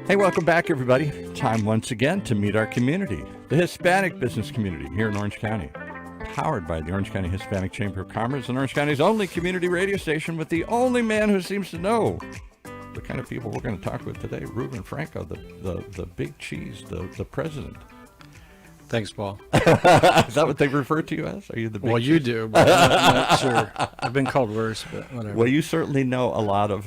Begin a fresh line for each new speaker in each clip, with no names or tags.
Hey, welcome back, everybody. Time once again to meet our community, the Hispanic business community here in Orange County. Powered by the Orange County Hispanic Chamber of Commerce and Orange County's only community radio station with the only man who seems to know the kind of people we're going to talk with today, Ruben Franco, the big cheese, the president.
Thanks, Paul.
Is that what they refer to you as? Are you the big cheese?
You do, but I'm not sure. I've been called worse, but whatever.
Well, you certainly know a lot of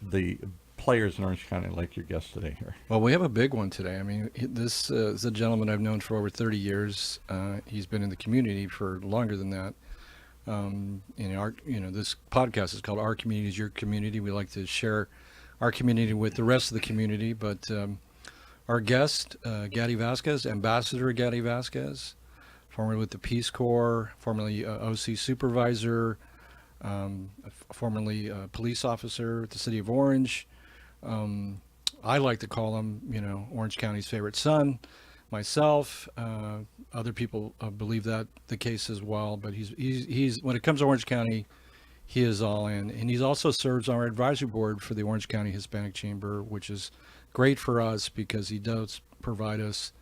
the players in Orange County, like your guest today here.
Well, we have a big one today. I mean, this is a gentleman I've known for over 30 years. He's been in the community for longer than that. This podcast is called Our Community is Your Community. We like to share our community with the rest of the community, but our guest, Gaddi Vasquez, Ambassador Gaddi Vasquez, formerly with the Peace Corp, formerly OC Supervisor, formerly a police officer at the City of Orange. I like to call him, Orange County's favorite son. Myself, other people believe that the case as well. But he's when it comes to Orange County, he is all in, and he also serves on our advisory board for the Orange County Hispanic Chamber, which is great for us because he does provide us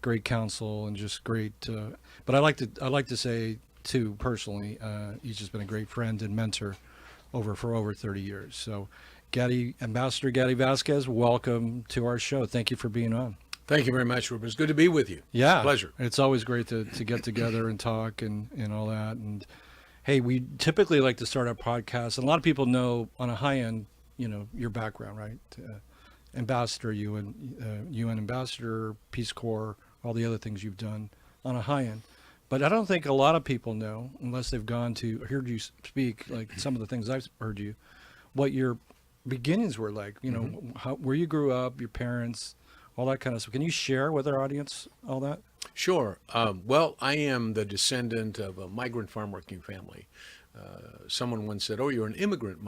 great counsel and just great. But I like to say too personally, he's just been a great friend and mentor for over 30 years. So. Ambassador Gaddi Vasquez, welcome to our show. Thank you for being on.
Thank you very much, Ruben. It's good to be with you.
Yeah.
It's a pleasure.
It's always great to get together and talk and all that. And hey, we typically like to start our podcast. And a lot of people know on a high end, your background, right? Ambassador, UN Ambassador, Peace Corps, all the other things you've done on a high end. But I don't think a lot of people know, unless they've heard you speak, like some of the things I've heard you, what your beginnings were like, where you grew up, your parents, all that kind of stuff. Can you share with our audience all that?
Sure. Well, I am the descendant of a migrant farm working family. Someone once said, "Oh, you're an immigrant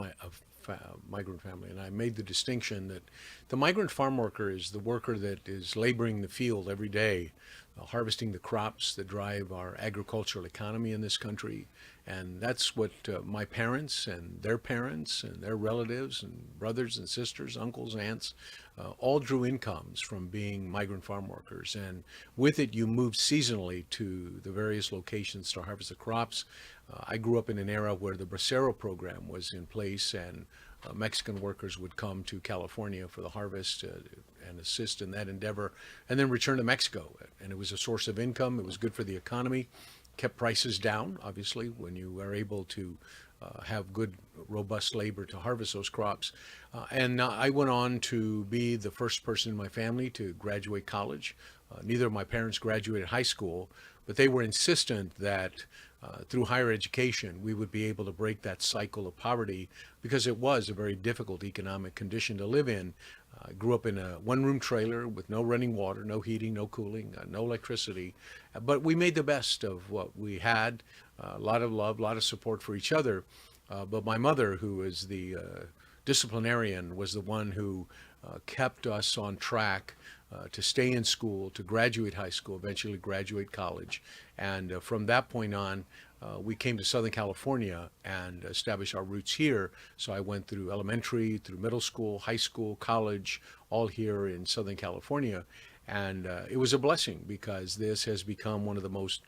migrant family," and I made the distinction that the migrant farm worker is the worker that is laboring the field every day, harvesting the crops that drive our agricultural economy in this country. And that's what my parents and their relatives and brothers and sisters, uncles, aunts, all drew incomes from being migrant farm workers. And with it, you moved seasonally to the various locations to harvest the crops. I grew up in an era where the Bracero program was in place, and Mexican workers would come to California for the harvest and assist in that endeavor, and then return to Mexico. And it was a source of income. It was good for the economy. Kept prices down, obviously, when you are able to have good, robust labor to harvest those crops. And I went on to be the first person in my family to graduate college. Neither of my parents graduated high school, but they were insistent that through higher education, we would be able to break that cycle of poverty, because it was a very difficult economic condition to live in. I grew up in a one-room trailer with no running water, no heating, no cooling, no electricity. But we made the best of what we had, a lot of love, a lot of support for each other. But my mother, who is the disciplinarian, was the one who kept us on track to stay in school, to graduate high school, eventually graduate college. And from that point on, we came to Southern California and established our roots here. So I went through elementary, through middle school, high school, college, all here in Southern California. And it was a blessing, because this has become one of the most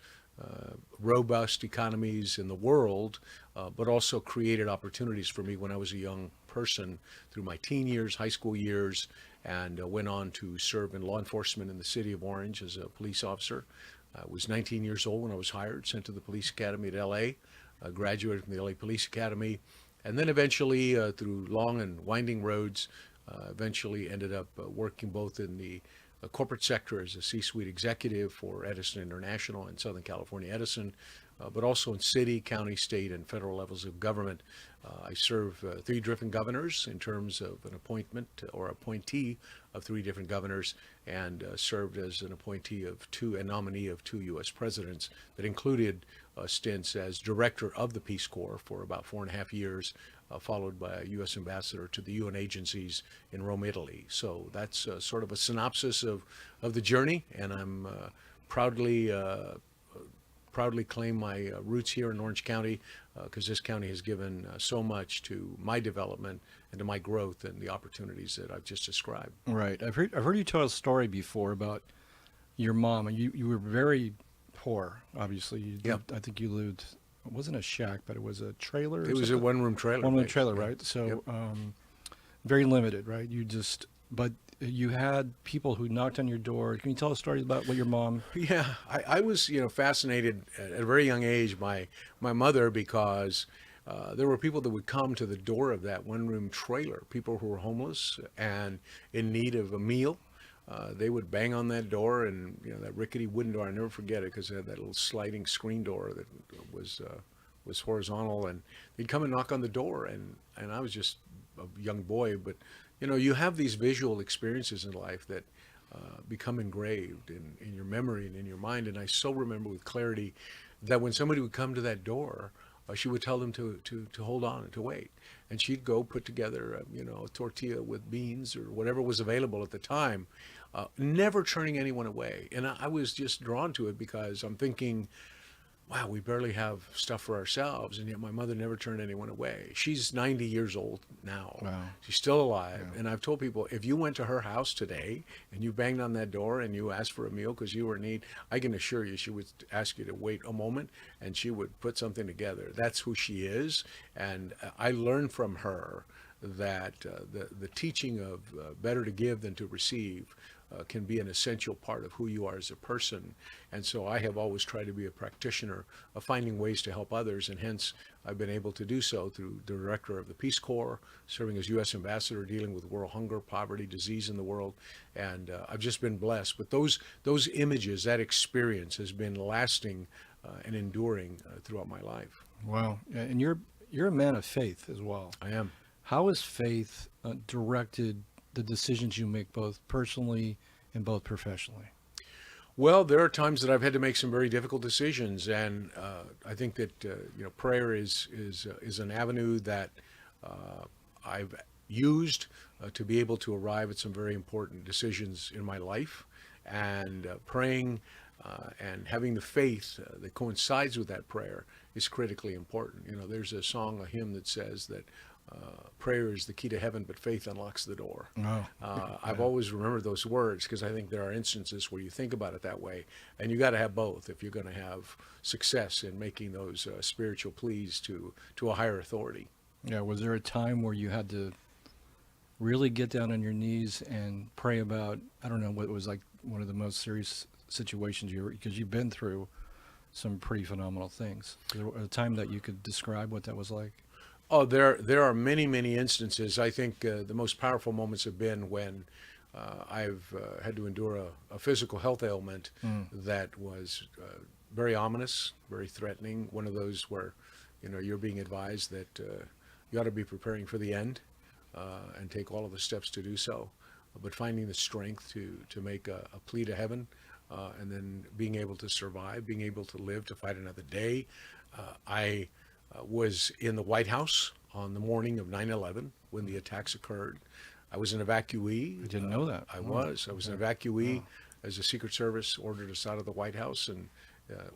robust economies in the world, but also created opportunities for me when I was a young person through my teen years, high school years, and went on to serve in law enforcement in the city of Orange as a police officer. I was 19 years old when I was hired, sent to the police academy at LA, graduated from the LA Police Academy, and then eventually through long and winding roads, eventually ended up working both in the corporate sector as a C-suite executive for Edison International in Southern California Edison, but also in city, county, state, and federal levels of government. I serve 3 different governors in terms of an appointment or appointee of 3 different governors, and served as an appointee of 2 and nominee of 2 U.S. presidents that included stints as director of the Peace Corps for about 4.5 years, followed by a U.S. ambassador to the UN agencies in Rome, Italy. So that's sort of a synopsis of the journey, and I'm proudly claim my roots here in Orange County. because this county has given so much to my development and to my growth and the opportunities that I've just described.
Right. I've heard you tell a story before about your mom, and you were very poor. Obviously, I think you lived. It wasn't a shack, but it was a trailer.
It was a one-room trailer.
One-room
place.
trailer,
Yeah.
right? So,
Yep.
very limited, right? But you had people who knocked on your door. Can you tell us stories about what your mom?
Yeah, I was, fascinated at a very young age by my mother because there were people that would come to the door of that one-room trailer, people who were homeless and in need of a meal. They would bang on that door, and that rickety wooden door. I never forget it because it had that little sliding screen door that was horizontal, and they'd come and knock on the door, and I was just a young boy, but you have these visual experiences in life that become engraved in your memory and in your mind. And I so remember with clarity that when somebody would come to that door, she would tell them to hold on and to wait. And she'd go put together, a tortilla with beans or whatever was available at the time, never turning anyone away. And I was just drawn to it because I'm thinking, wow, we barely have stuff for ourselves, and yet my mother never turned anyone away. She's 90 years old now.
Wow.
She's still alive.
Yeah.
And I've told people, if you went to her house today and you banged on that door and you asked for a meal because you were in need, I can assure you she would ask you to wait a moment and she would put something together. That's who she is. And I learned from her that the teaching of better to give than to receive can be an essential part of who you are as a person. And so I have always tried to be a practitioner of finding ways to help others, and hence I've been able to do so through the director of the Peace Corp, serving as U.S. ambassador, dealing with world hunger, poverty, disease in the world. And I've just been blessed. But those images, that experience has been lasting and enduring throughout my life.
Wow. And you're a man of faith as well.
I am.
How has faith directed the decisions you make, both personally and both professionally?
Well, there are times that I've had to make some very difficult decisions, and I think that prayer is an avenue that I've used to be able to arrive at some very important decisions in my life. And praying and having the faith that coincides with that prayer is critically important. There's a song, a hymn that says that prayer is the key to heaven, but faith unlocks the door.
Oh.
I've always remembered those words because I think there are instances where you think about it that way, and you got to have both if you're going to have success in making those spiritual pleas to a higher authority.
Yeah. Was there a time where you had to really get down on your knees and pray about, I don't know, what was like one of the most serious situations because you've been through some pretty phenomenal things? Is there a time that you could describe what that was like?
Oh, there are many, many instances. I think the most powerful moments have been when I've had to endure a physical health ailment that was very ominous, very threatening. One of those where, you're being advised that you ought to be preparing for the end and take all of the steps to do so. But finding the strength to make a plea to heaven and then being able to survive, being able to live to fight another day. I was in the White House on the morning of 9/11 when the attacks occurred. I was an evacuee.
I didn't know that.
I was an evacuee as the Secret Service ordered us out of the White House and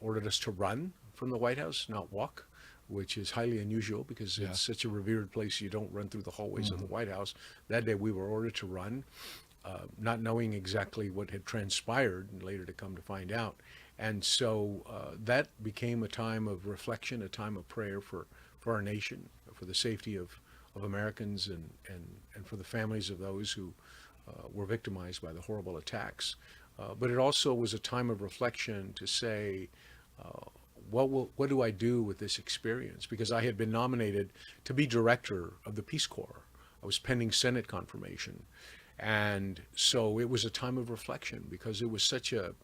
ordered us to run from the White House, not walk, which is highly unusual because it's such a revered place. You don't run through the hallways of the White House. That day we were ordered to run, not knowing exactly what had transpired and later to come to find out. And so that became a time of reflection, a time of prayer for our nation, for the safety of Americans and for the families of those who were victimized by the horrible attacks. But it also was a time of reflection to say, what do I do with this experience? Because I had been nominated to be director of the Peace Corp. I was pending Senate confirmation. And so it was a time of reflection because it was such a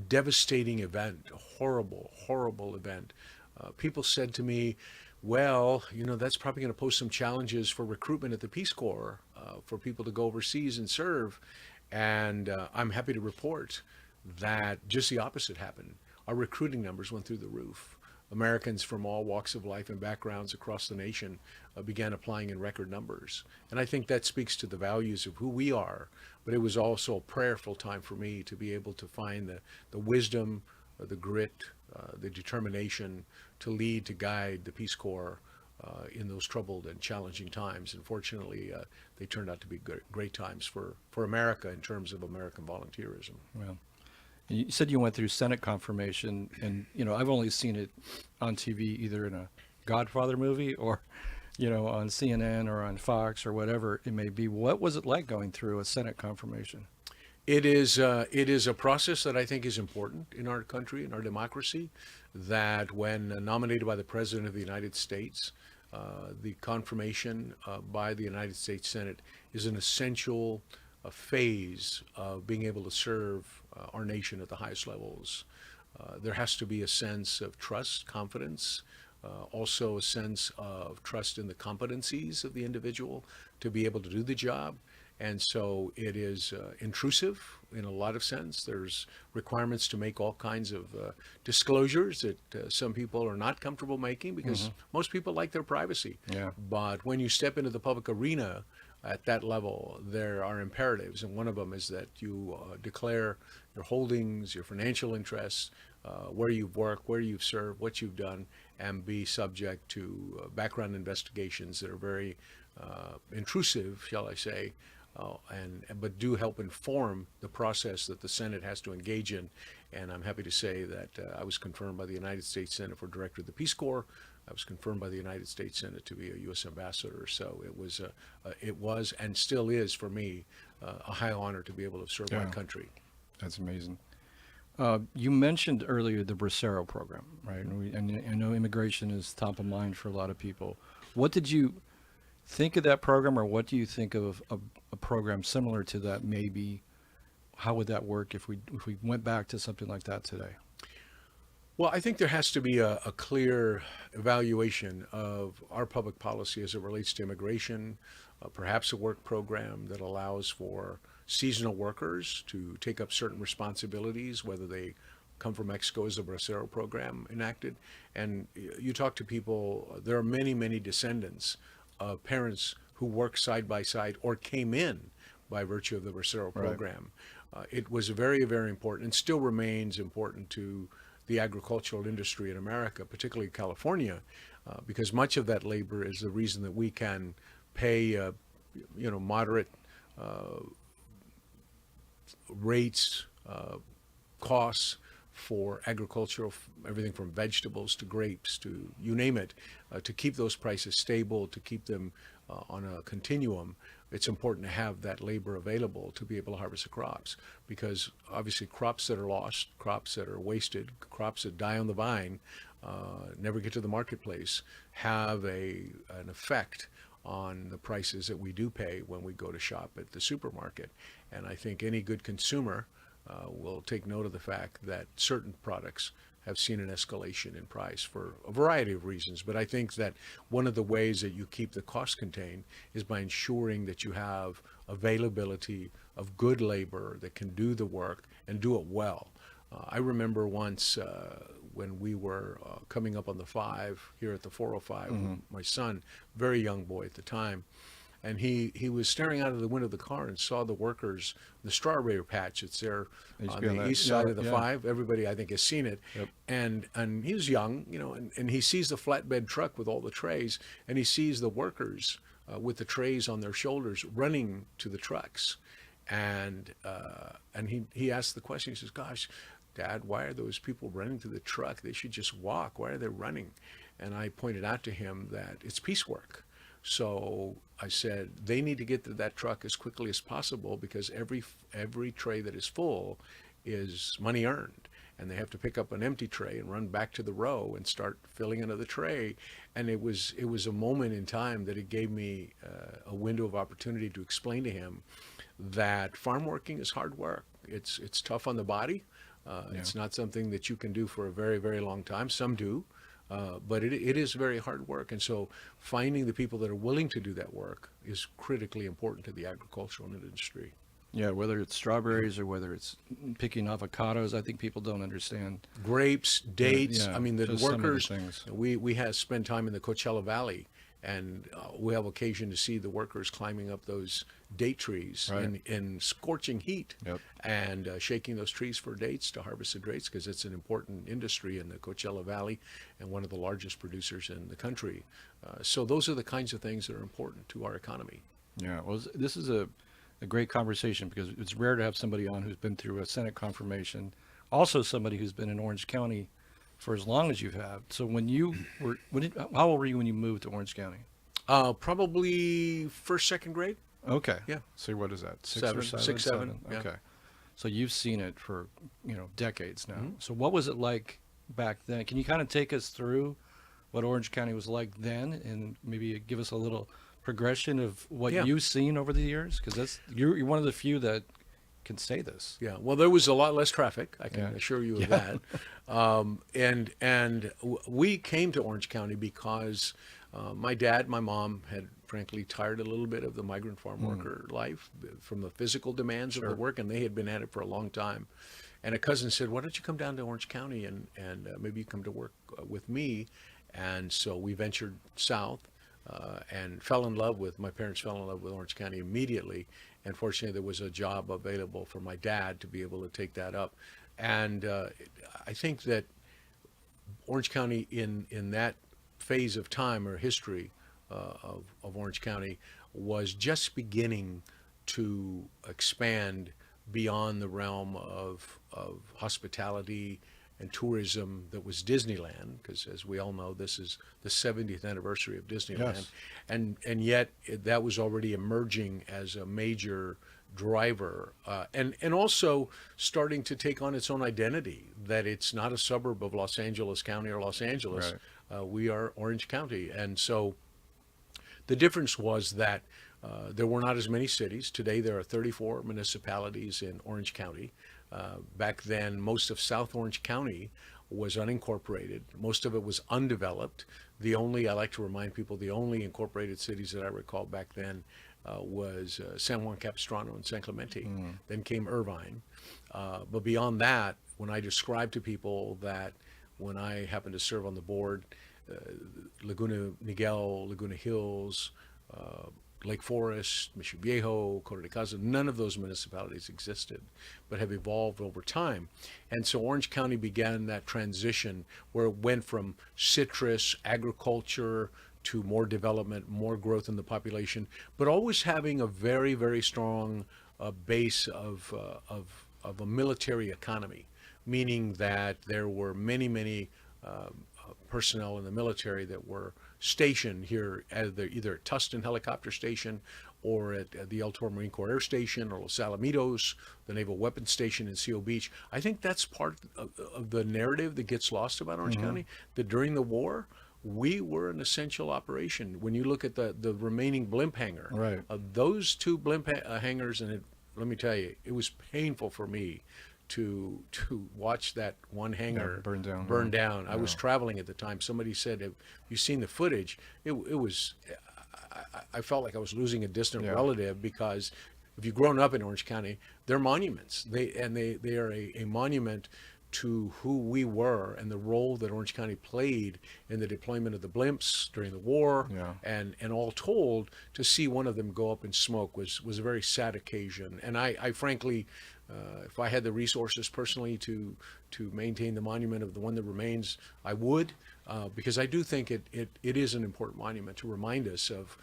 devastating event, a horrible, horrible event. People said to me, well, that's probably going to pose some challenges for recruitment at the Peace Corps for people to go overseas and serve. And I'm happy to report that just the opposite happened. Our recruiting numbers went through the roof. Americans from all walks of life and backgrounds across the nation began applying in record numbers. And I think that speaks to the values of who we are. But it was also a prayerful time for me to be able to find the wisdom, the grit, the determination to lead, to guide the Peace Corps in those troubled and challenging times. And fortunately, they turned out to be great times for America in terms of American volunteerism.
Well, you said you went through Senate confirmation, and I've only seen it on TV, either in a Godfather movie or on CNN or on Fox or whatever it may be. What was it like going through a Senate confirmation?
It is a process that I think is important in our country, in our democracy, that when nominated by the President of the United States, the confirmation by the United States Senate is an essential phase of being able to serve our nation at the highest levels. There has to be a sense of trust, confidence, also a sense of trust in the competencies of the individual to be able to do the job. And so it is intrusive in a lot of sense. There's requirements to make all kinds of disclosures that some people are not comfortable making because most people like their privacy.
Yeah.
But when you step into the public arena at that level, there are imperatives. And one of them is that you declare your holdings, your financial interests, where you've worked, where you've served, what you've done, and be subject to background investigations that are very intrusive, shall I say, but do help inform the process that the Senate has to engage in. And I'm happy to say that I was confirmed by the United States Senate for Director of the Peace Corps. I was confirmed by the United States Senate to be a U.S. ambassador. So it was and still is for me a high honor to be able to serve my country.
That's amazing. You mentioned earlier the Bracero program, right? And I know immigration is top of mind for a lot of people. What did you think of that program, or what do you think of a program similar to that? Maybe how would that work if we went back to something like that today?
Well, I think there has to be a clear evaluation of our public policy as it relates to immigration, perhaps a work program that allows for seasonal workers to take up certain responsibilities, whether they come from Mexico as the Bracero program enacted. And you talk to people, there are many, many descendants of parents who work side by side or came in by virtue of the Bracero program. Right. It was very, very important and still remains important to the agricultural industry in America, particularly California, because much of that labor is the reason that we can pay, moderate rates, costs for agricultural, everything from vegetables to grapes to you name it, to keep those prices stable, to keep them on a continuum. It's important to have that labor available to be able to harvest the crops, because obviously crops that are lost, crops that are wasted, crops that die on the vine, never get to the marketplace, have an effect on the prices that we do pay when we go to shop at the supermarket. And I think any good consumer will take note of the fact that certain products have seen an escalation in price for a variety of reasons. But I think that one of the ways that you keep the cost contained is by ensuring that you have availability of good labor that can do the work and do it well. I remember once when we were coming up on the 5 here at the 405, my son, very young boy at the time, and he was staring out of the window of the car and saw the workers, the strawberry patch that's there on the east side of the 5. Everybody, I think, has seen it. Yep. And he was young, and he sees the flatbed truck with all the trays, and he sees the workers with the trays on their shoulders running to the trucks. And he asked the question, he says, "Gosh, Dad, why are those people running to the truck? They should just walk. Why are they running?" And I pointed out to him that it's piecework. So I said, they need to get to that truck as quickly as possible, because every tray that is full is money earned. And they have to pick up an empty tray and run back to the row and start filling another tray. And it was a moment in time that it gave me a window of opportunity to explain to him that farm working is hard work. It's tough on the body. It's not something that you can do for a very, very long time. Some do. But it is very hard work. And so finding the people that are willing to do that work is critically important to the agricultural industry.
Yeah, whether it's strawberries or whether it's picking avocados, I think people don't understand.
Grapes, dates.
Yeah,
I mean, the workers,
things.
we have spent time in the Coachella Valley, and we have occasion to see the workers climbing up those date trees
Right.
in scorching heat,
Yep.
and shaking those trees for dates to harvest the dates, because it's an important industry in the Coachella Valley and one of the largest producers in the country. So those are the kinds of things that are important to our economy.
Yeah, well, this is a great conversation because it's rare to have somebody on who's been through a Senate confirmation, also somebody who's been in Orange County for as long as you've had. So how old were you when you moved to Orange County?
Probably first, second grade.
Okay.
Yeah.
So what is that?
Seven, six, seven, yeah.
Okay. So you've seen it for, decades now.
Mm-hmm.
So what was it like back then? Can you kind of take us through what Orange County was like then, and maybe give us a little progression of what
Yeah.
you've seen over the years? Because you're one of the few that can say this.
Yeah, well, there was a lot less traffic, I can
Yeah.
assure you of that. We came to Orange County because my dad, my mom had frankly tired a little bit of the migrant farm worker life from the physical demands of the work, and they had been at it for a long time. And a cousin said, "Why don't you come down to Orange County and maybe you come to work with me?" And so we ventured south. And my parents fell in love with Orange County immediately. And fortunately, there was a job available for my dad to be able to take that up. And I think that Orange County in that phase of time or history of Orange County was just beginning to expand beyond the realm of hospitality and tourism that was Disneyland, because as we all know, this is the 70th anniversary of Disneyland.
Yes.
And yet that was already emerging as a major driver, and also starting to take on its own identity, that it's not a suburb of Los Angeles County or Los Angeles. We are Orange County. And so the difference was that there were not as many cities. Today there are 34 municipalities in Orange County. Back then, most of South Orange County was unincorporated. Most of it was undeveloped. I like to remind people, the only incorporated cities that I recall back then was San Juan Capistrano and San Clemente. Then came Irvine. But beyond that, when I describe to people that when I happened to serve on the board, Laguna Niguel, Laguna Hills, Lake Forest, Mission Viejo, Coto de Caza, none of those municipalities existed, but have evolved over time. And so Orange County began that transition where it went from citrus, agriculture, to more development, more growth in the population, but always having a very, very strong base of a military economy, meaning that there were many personnel in the military that were stationed here, either at Tustin Helicopter Station or at the El Toro Marine Corps Air Station or Los Alamitos, the Naval Weapons Station in Seal Beach. I think that's part of the narrative that gets lost about Orange County, that during the war, we were an essential operation. When you look at the remaining blimp hangar,
Right.
Those two blimp hangars, and let me tell you, it was painful for me to watch that one hangar
burn down.
I was traveling at the time. Somebody said, "Have you seen the footage?" It was, I felt like I was losing a distant relative, because if you've grown up in Orange County, they're monuments. They are a monument to who we were and the role that Orange County played in the deployment of the blimps during the war. And all told, to see one of them go up in smoke was a very sad occasion. And I frankly, if I had the resources personally to maintain the monument of the one that remains, I would, because I do think it is an important monument to remind us of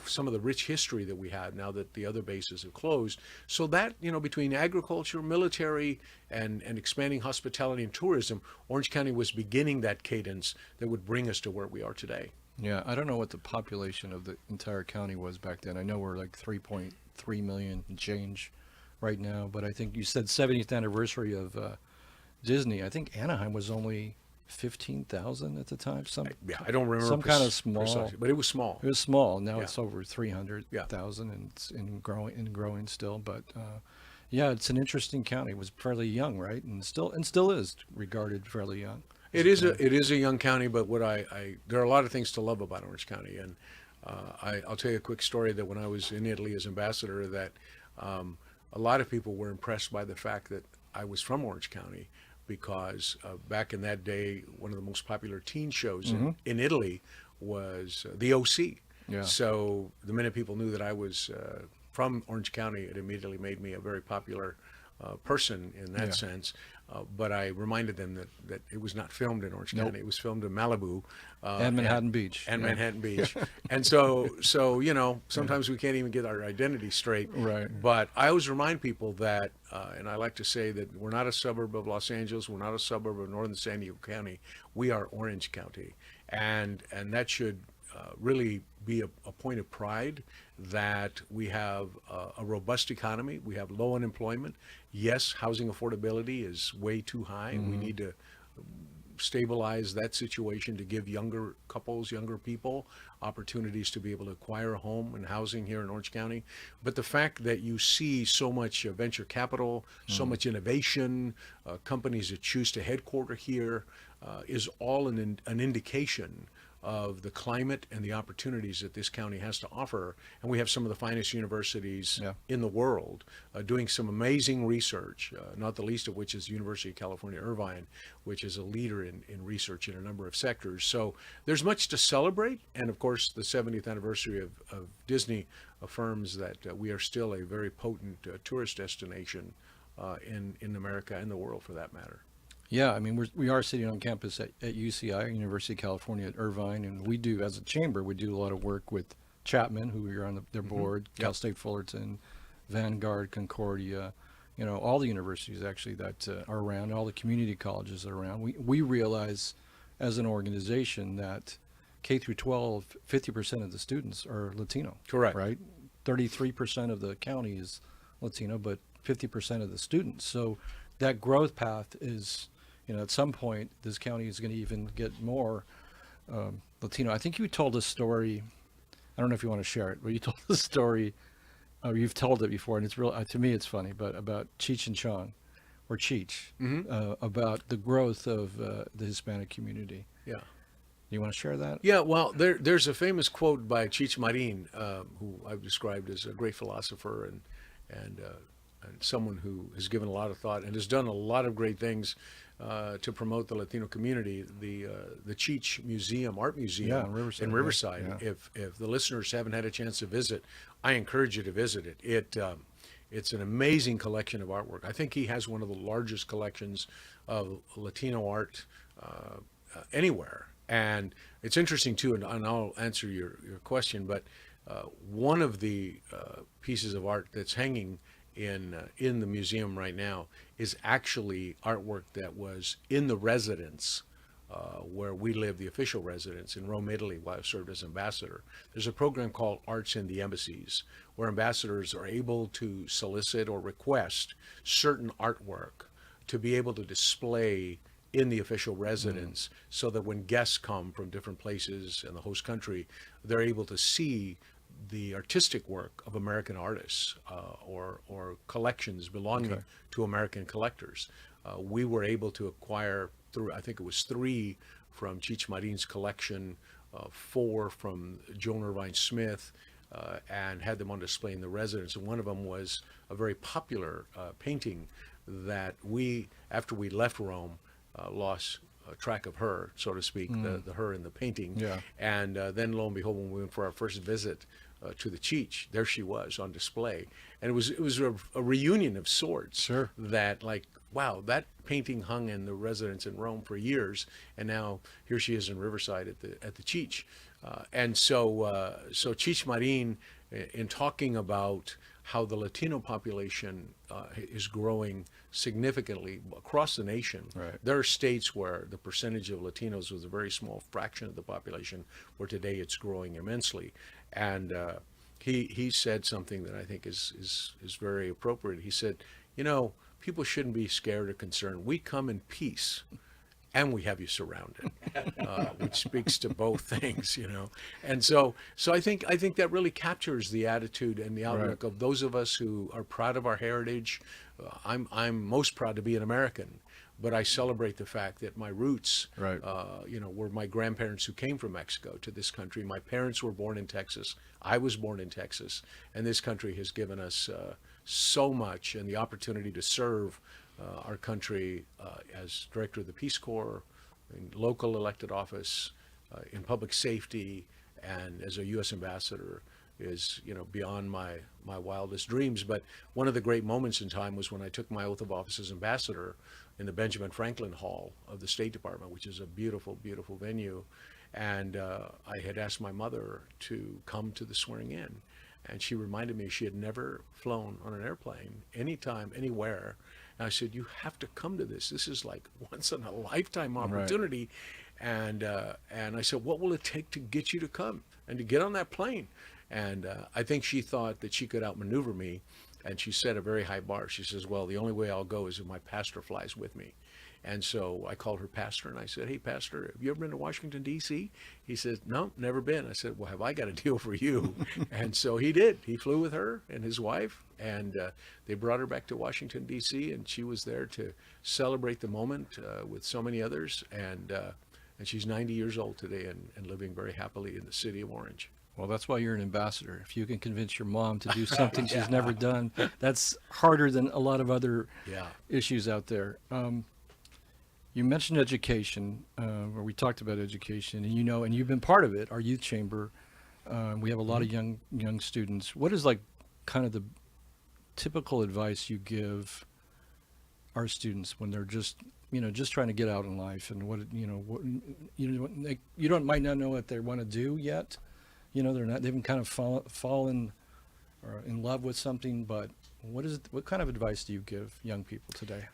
some of the rich history that we had now that the other bases have closed. So that, between agriculture, military, and expanding hospitality and tourism, Orange County was beginning that cadence that would bring us to where we are today.
Yeah, I don't know what the population of the entire county was back then. I know we're like 3.3 million and change right now, but I think you said 70th anniversary of Disney. I think Anaheim was only 15,000 at the time.
I don't remember.
Some kind of small,
precisely, but it was small.
It was small. Now it's over 300,000 and it's growing still. But yeah, it's an interesting county. It was fairly young, right? And still is regarded fairly young.
It is a young county, but there are a lot of things to love about Orange County, and I'll tell you a quick story that when I was in Italy as ambassador, that a lot of people were impressed by the fact that I was from Orange County, because back in that day, one of the most popular teen shows in Italy was the OC.
Yeah.
So the minute people knew that I was from Orange County, it immediately made me a very popular person in that sense. But I reminded them that it was not filmed in Orange County. It was filmed in Malibu.
And Manhattan Beach.
And Manhattan Beach. And so sometimes we can't even get our identity straight.
Right.
But I always remind people that, and I like to say that we're not a suburb of Los Angeles. We're not a suburb of northern San Diego County. We are Orange County. And that should really be a point of pride that we have a robust economy. We have low unemployment. Yes, housing affordability is way too high. We need to stabilize that situation to give younger couples, younger people, opportunities to be able to acquire a home and housing here in Orange County. But the fact that you see so much venture capital, so much innovation, companies that choose to headquarter here, is all an indication of the climate and the opportunities that this county has to offer. And we have some of the finest universities in the world doing some amazing research, not the least of which is the University of California, Irvine, which is a leader in research in a number of sectors. So there's much to celebrate. And of course, the 70th anniversary of Disney affirms that we are still a very potent tourist destination in America and the world for that matter.
Yeah, I mean, we are sitting on campus at UCI, University of California at Irvine, and we do, as a chamber, we do a lot of work with Chapman, who we are on their board, Cal State Fullerton, Vanguard, Concordia, all the universities actually that are around, all the community colleges that are around. We realize as an organization that K through 12, 50% of the students are Latino.
Correct.
Right? 33% of the county is Latino, but 50% of the students. So that growth path is, at some point, this county is going to even get more Latino. I think you told a story. I don't know if you want to share it, but you told the story. You've told it before, and it's real. To me, it's funny, but about Cheech and Chong, or Cheech, about the growth of the Hispanic community.
Yeah.
You want to share that?
Yeah, well, there's a famous quote by Cheech Marin, who I've described as a great philosopher and someone who has given a lot of thought and has done a lot of great things to promote the Latino community. The Cheech Museum, Art Museum in Riverside.
Yeah.
If the listeners haven't had a chance to visit, I encourage you to visit it. It's an amazing collection of artwork. I think he has one of the largest collections of Latino art anywhere. And it's interesting too, and I'll answer your question, but one of the pieces of art that's hanging in the museum right now is actually artwork that was in the residence where we live, the official residence in Rome, Italy, while I served as ambassador. There's a program called Arts in the Embassies, where ambassadors are able to solicit or request certain artwork to be able to display in the official residence, so that when guests come from different places in the host country, they're able to see the artistic work of American artists or collections belonging to American collectors. We were able to acquire, I think it was 3 from Cheech Marin's collection, 4 from Joan Irvine Smith, and had them on display in the residence. And one of them was a very popular painting that we, after we left Rome, lost track of her, so to speak, the her in the painting.
Yeah.
And then lo and behold, when we went for our first visit to the Cheech, there she was on display. And it was a reunion of sorts.
Sure.
That, like, wow, that painting hung in the residence in Rome for years, and now here she is in Riverside at the Cheech. And so Cheech Marin, in talking about how the Latino population is growing significantly across the nation.
Right.
There are states where the percentage of Latinos was a very small fraction of the population, where today it's growing immensely. And he said something that I think is very appropriate. He said, people shouldn't be scared or concerned. We come in peace, and we have you surrounded, which speaks to both things, And so I think that really captures the attitude and the outlook of those of us who are proud of our heritage. I'm most proud to be an American, but I celebrate the fact that my roots, were my grandparents who came from Mexico to this country. My parents were born in Texas. I was born in Texas, and this country has given us so much, and the opportunity to serve our country as director of the Peace Corp, in local elected office, in public safety and as a U.S. ambassador is, beyond my wildest dreams. But one of the great moments in time was when I took my oath of office as ambassador in the Benjamin Franklin Hall of the State Department, which is a beautiful, beautiful venue. And I had asked my mother to come to the swearing in. And she reminded me she had never flown on an airplane anytime, anywhere. And I said, you have to come to this. This is like once in a lifetime opportunity. Right. And I said, what will it take to get you to come and to get on that plane? And I think she thought that she could outmaneuver me. And she set a very high bar. She says, well, the only way I'll go is if my pastor flies with me. And so I called her pastor and I said, hey, pastor, have you ever been to Washington, D.C.? He said, no, never been. I said, well, have I got a deal for you? And so he did. He flew with her and his wife, and they brought her back to Washington, D.C., and she was there to celebrate the moment with so many others. And she's 90 years old today and living very happily in the city of Orange.
Well, that's why you're an ambassador. If you can convince your mom to do something she's never done, that's harder than a lot of other issues out there. You mentioned education, or we talked about education, and and you've been part of it, our youth chamber. We have a lot of young students. What is like kind of the typical advice you give our students when they're just trying to get out in life, and might not know what they want to do yet. They haven't kind of fallen or in love with something, but what kind of advice do you give young people today?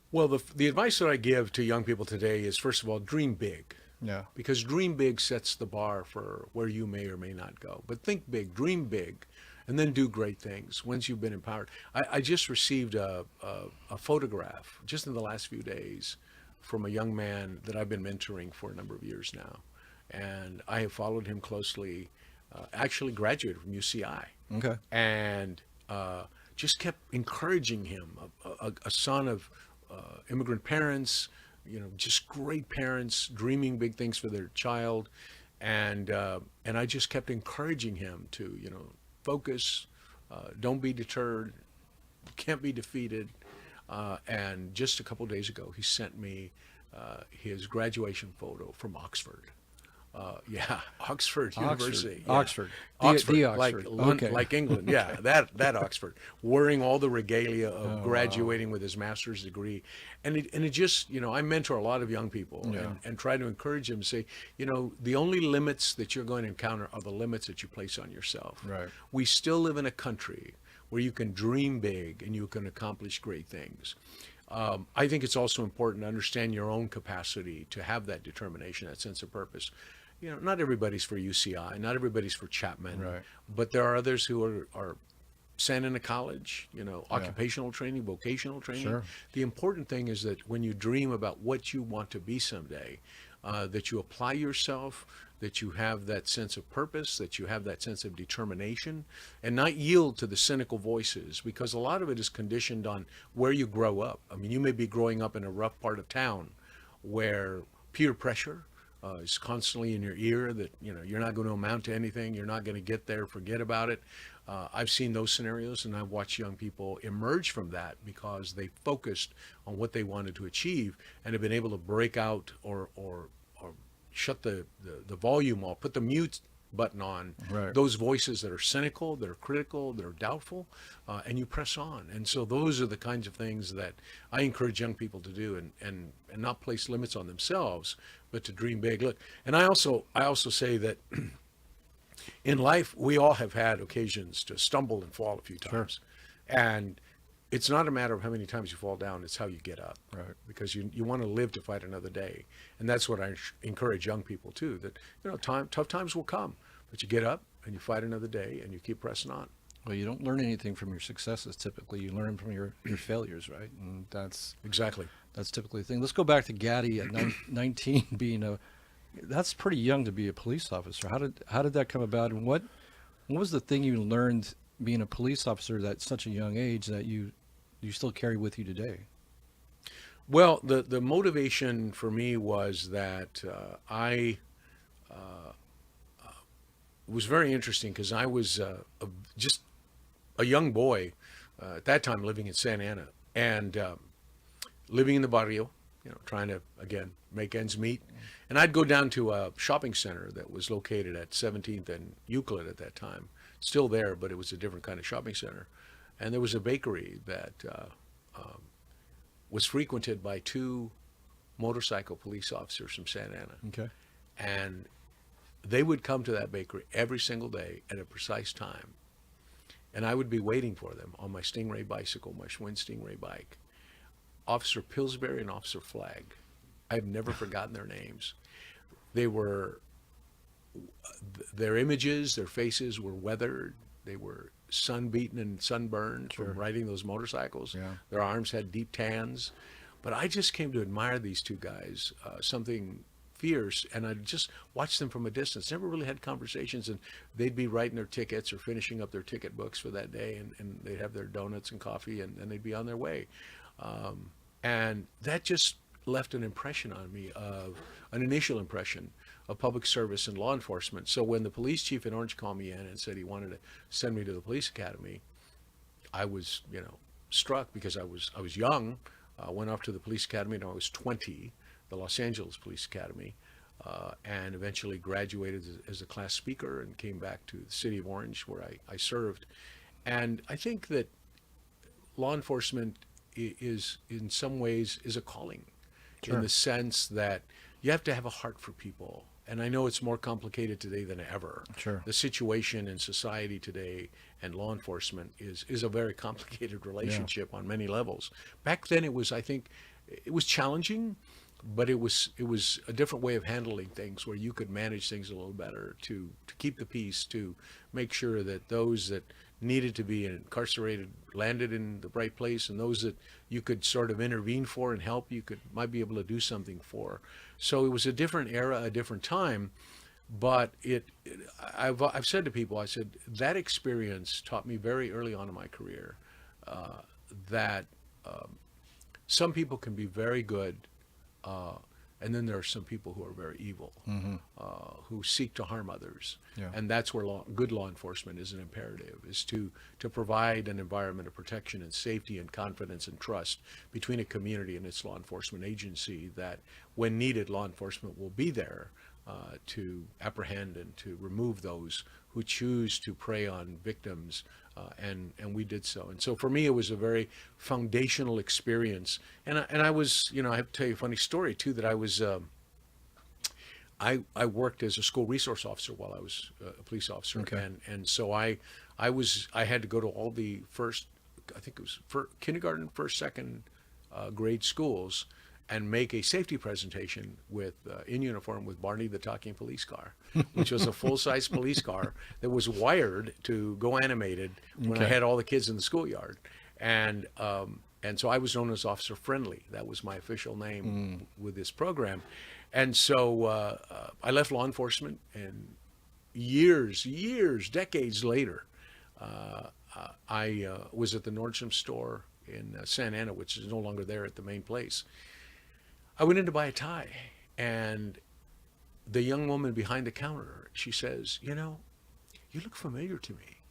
Well, the advice that I give to young people today is, first of all, dream big.
Yeah.
Because dream big sets the bar for where you may or may not go. But think big, dream big, and then do great things once you've been empowered. I just received a photograph just in the last few days from a young man that I've been mentoring for a number of years now. And I have followed him closely, actually graduated from UCI.
Okay.
And just kept encouraging him, a son of immigrant parents, just great parents, dreaming big things for their child, and I just kept encouraging him to, focus, don't be deterred, can't be defeated, and just a couple of days ago, he sent me his graduation photo from Oxford. Oxford University.
Yeah. Oxford.
The
Oxford.
Like England. Yeah, that Oxford, wearing all the regalia of graduating with his master's degree, and it just, I mentor a lot of young people and try to encourage them to say, the only limits that you're going to encounter are the limits that you place on yourself.
Right.
We still live in a country where you can dream big and you can accomplish great things. I think it's also important to understand your own capacity to have that determination, that sense of purpose. Not everybody's for UCI, not everybody's for Chapman,
right.
But there are others who are sent into college, occupational training, vocational training.
Sure.
The important thing is that when you dream about what you want to be someday, that you apply yourself, that you have that sense of purpose, that you have that sense of determination, and not yield to the cynical voices, because a lot of it is conditioned on where you grow up. I mean, you may be growing up in a rough part of town where peer pressure is constantly in your ear that, you're not going to amount to anything, you're not going to get there, forget about it. I've seen those scenarios, and I've watched young people emerge from that because they focused on what they wanted to achieve and have been able to break out or shut the volume off, put the mute button on,
right.
Those voices that are cynical, that are critical, that are doubtful, and you press on. And so those are the kinds of things that I encourage young people to do, and not place limits on themselves, but to dream big. Look, and I also say that in life, we all have had occasions to stumble and fall a few times.
Sure.
And it's not a matter of how many times you fall down, it's how you get up.
Right.
Because you want to live to fight another day. And that's what I encourage young people too, that, tough times will come, but you get up and you fight another day and you keep pressing on.
Well, you don't learn anything from your successes typically. You learn from your failures, right? And that's typically the thing. Let's go back to Gaddi at 19 being that's pretty young to be a police officer. How did that come about, and what was the thing you learned being a police officer at such a young age that you still carry with you today?
Well, the motivation for me was that I was very interesting because I was just a young boy at that time living in Santa Ana and living in the barrio trying to, again, make ends meet. And I'd go down to a shopping center that was located at 17th and Euclid at that time. Still there, but it was a different kind of shopping center. And there was a bakery that was frequented by 2 motorcycle police officers from Santa Ana.
Okay.
And they would come to that bakery every single day at a precise time. And I would be waiting for them on my Stingray bicycle, my Schwinn Stingray bike. Officer Pillsbury and Officer Flagg. I've never forgotten their names. They were, their images, their faces were weathered. They were sun-beaten and sunburned from riding those motorcycles.
Yeah.
Their arms had deep tans. But I just came to admire these 2 guys, something fierce, and I just watched them from a distance. Never really had conversations, and they'd be writing their tickets or finishing up their ticket books for that day, and they'd have their donuts and coffee, and they'd be on their way. And that just left an impression on me, of an initial impression of public service and law enforcement. So when the police chief in Orange called me in and said he wanted to send me to the police academy, I was, struck, because I was young. I went off to the police academy when I was 20, the Los Angeles Police Academy, and eventually graduated as a class speaker and came back to the city of Orange, where I served. And I think that law enforcement is, in some ways, is a calling, in the sense that you have to have a heart for people. And I know it's more complicated today than ever.
Sure.
The situation in society today and law enforcement is a very complicated relationship on many levels. Back then, I think it was challenging, but it was a different way of handling things, where you could manage things a little better to keep the peace, to make sure that those that needed to be incarcerated landed in the right place, and those that you could sort of intervene for and help, might be able to do something for. So it was a different era, a different time, but I've said to people, I said, that experience taught me very early on in my career that some people can be very good, and then there are some people who are very evil, who seek to harm others.
Yeah.
And that's where good law enforcement is an imperative, is to provide an environment of protection and safety and confidence and trust between a community and its law enforcement agency, that when needed, law enforcement will be there to apprehend and to remove those who choose to prey on victims, and we did so. And so for me, it was a very foundational experience. And I was, I have to tell you a funny story too, that I was, I worked as a school resource officer while I was a police officer.
Okay.
And so I had to go to all the first, I think it was kindergarten, first, second grade schools, and make a safety presentation in uniform with Barney the Talking Police Car, which was a full-size police car that was wired to go animated when I had all the kids in the schoolyard. And so I was known as Officer Friendly. That was my official name with this program. And so I left law enforcement, and decades later, I was at the Nordstrom store in Santa Ana, which is no longer there at the main place. I went in to buy a tie, and the young woman behind the counter, she says, you look familiar to me.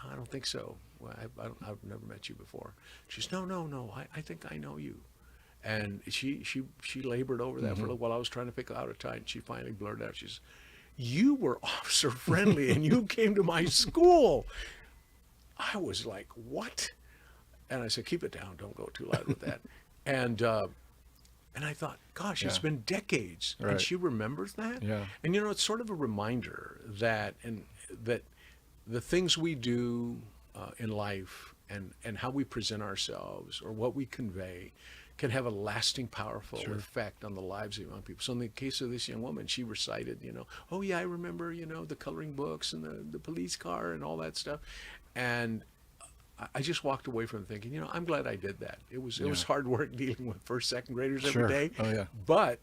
I don't think so. Well, I've never met you before. She says, no, I think I know you. And she labored over that for a little while. I was trying to pick out a tie, and she finally blurted out, she says, you were Officer Friendly, and you came to my school. I was like, what? And I said, keep it down. Don't go too loud with that. And I thought, gosh, it's been decades,
Right.
and she remembers that.
Yeah.
And it's sort of a reminder that the things we do in life and how we present ourselves or what we convey can have a lasting, powerful effect on the lives of young people. So in the case of this young woman, she recited, oh yeah, I remember, the coloring books and the police car and all that stuff, and I just walked away from thinking, I'm glad I did that. It was hard work dealing with first, second graders every day.
Oh yeah.
But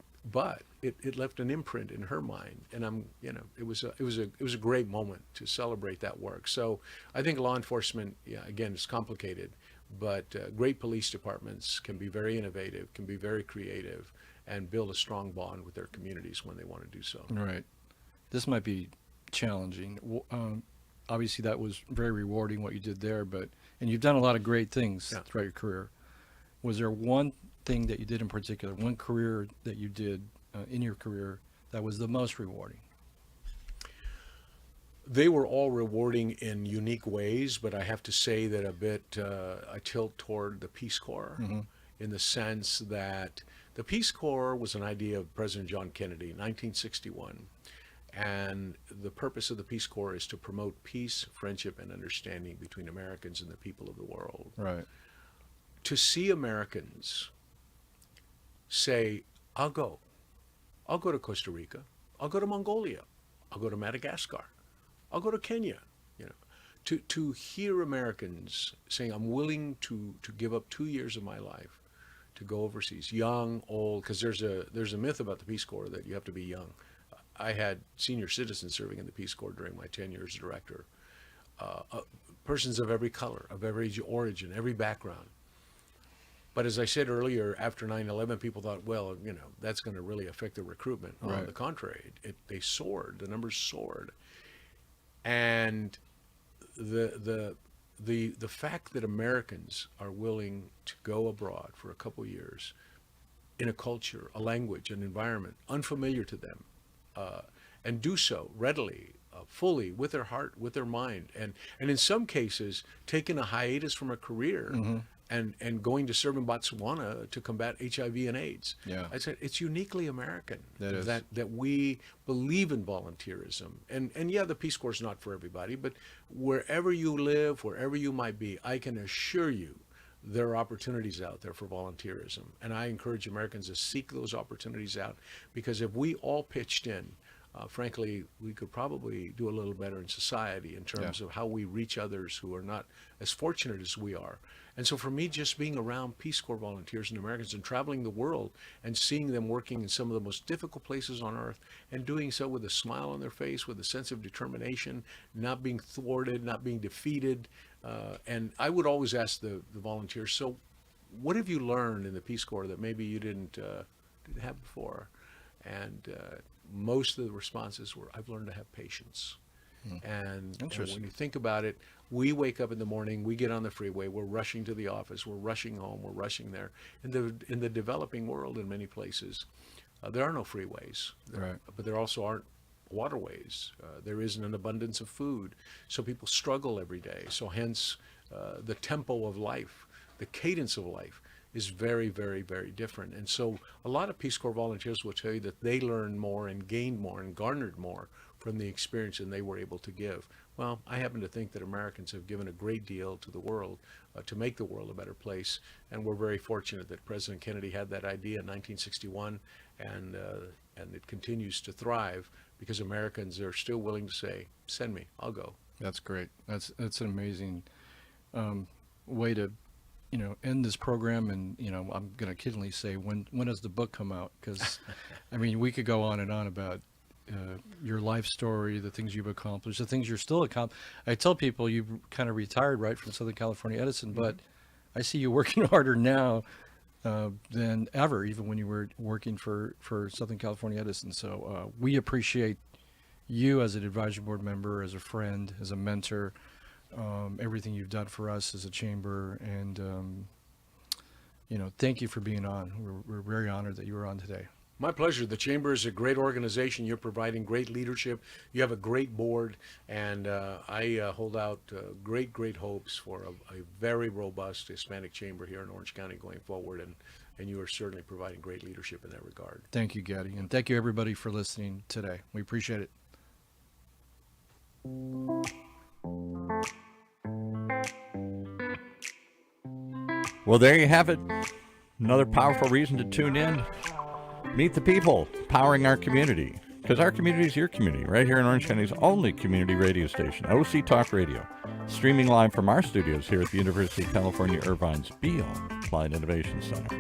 it left an imprint in her mind, and it was a great moment to celebrate that work. So I think law enforcement, again, it's complicated, but great police departments can be very innovative, can be very creative, and build a strong bond with their communities when they want to do so.
Right. This might be challenging. Obviously, that was very rewarding what you did there, and you've done a lot of great things throughout your career. Was there one thing that you did in particular, one career that you did in your career that was the most rewarding?
They were all rewarding in unique ways, but I have to say that a bit I tilt toward the Peace Corps in the sense that the Peace Corps was an idea of President John Kennedy in 1961. And the purpose of the Peace Corps is to promote peace, friendship, and understanding between Americans and the people of the world.
Right.
To see Americans say, I'll go to Costa Rica, I'll go to Mongolia, I'll go to Madagascar, I'll go to Kenya, to hear Americans saying, I'm willing to give up 2 years of my life to go overseas, young, old, because there's a myth about the Peace Corps that you have to be young. I had senior citizens serving in the Peace Corps during my tenure as director, persons of every color, of every origin, every background. But as I said earlier, after 9/11, people thought, well, that's going to really affect the recruitment.
Right.
On the contrary, they soared. The numbers soared. And the fact that Americans are willing to go abroad for a couple years in a culture, a language, an environment unfamiliar to them, and do so readily, fully, with their heart, with their mind, and in some cases taking a hiatus from a career and going to serve in Botswana to combat HIV and AIDS.
Yeah.
I said it's uniquely American
That
we believe in volunteerism. And yeah, the Peace Corps is not for everybody, but wherever you live, wherever you might be, I can assure you there are opportunities out there for volunteerism. And I encourage Americans to seek those opportunities out, because if we all pitched in, frankly, we could probably do a little better in society in terms of how we reach others who are not as fortunate as we are. And so for me, just being around Peace Corps volunteers and Americans and traveling the world and seeing them working in some of the most difficult places on earth and doing so with a smile on their face, with a sense of determination, not being thwarted, not being defeated. And I would always ask the volunteers, so what have you learned in the Peace Corps that maybe you didn't have before? And most of the responses were, I've learned to have patience. And when you think about it, we wake up in the morning, we get on the freeway, we're rushing to the office, we're rushing home, we're rushing there. In the developing world, in many places, there are no freeways, but there also aren't waterways. There isn't an abundance of food, so people struggle every day. So hence, the tempo of life, the cadence of life is very, very, very different. And so a lot of Peace Corps volunteers will tell you that they learned more and gained more and garnered more from the experience than they were able to give. Well, I happen to think that Americans have given a great deal to the world to make the world a better place, and we're very fortunate that President Kennedy had that idea in 1961, and it continues to thrive because Americans are still willing to say, send me, I'll go.
That's great. That's an amazing way to end this program. And I'm going to kiddingly say, when does the book come out? Because I mean, we could go on and on about your life story, the things you've accomplished, the things you're still accomplishing. I tell people you've kind of retired, right, from Southern California Edison, but I see you working harder now than ever, even when you were working for Southern California Edison. So we appreciate you as an advisory board member, as a friend, as a mentor, everything you've done for us as a chamber, and thank you for being on. We're very honored that you were on today.
My pleasure. The Chamber is a great organization. You're providing great leadership. You have a great board, and I hold out great hopes for a very robust Hispanic Chamber here in Orange County going forward, and you are certainly providing great leadership in that regard.
Thank you, Gaddi, and thank you everybody for listening today. We appreciate it.
Well, there you have it. Another powerful reason to tune in. Meet the people powering our community, because our community is your community, right here in Orange County's only community radio station, OC Talk Radio, streaming live from our studios here at the University of California, Irvine's Beal Applied Innovation Center.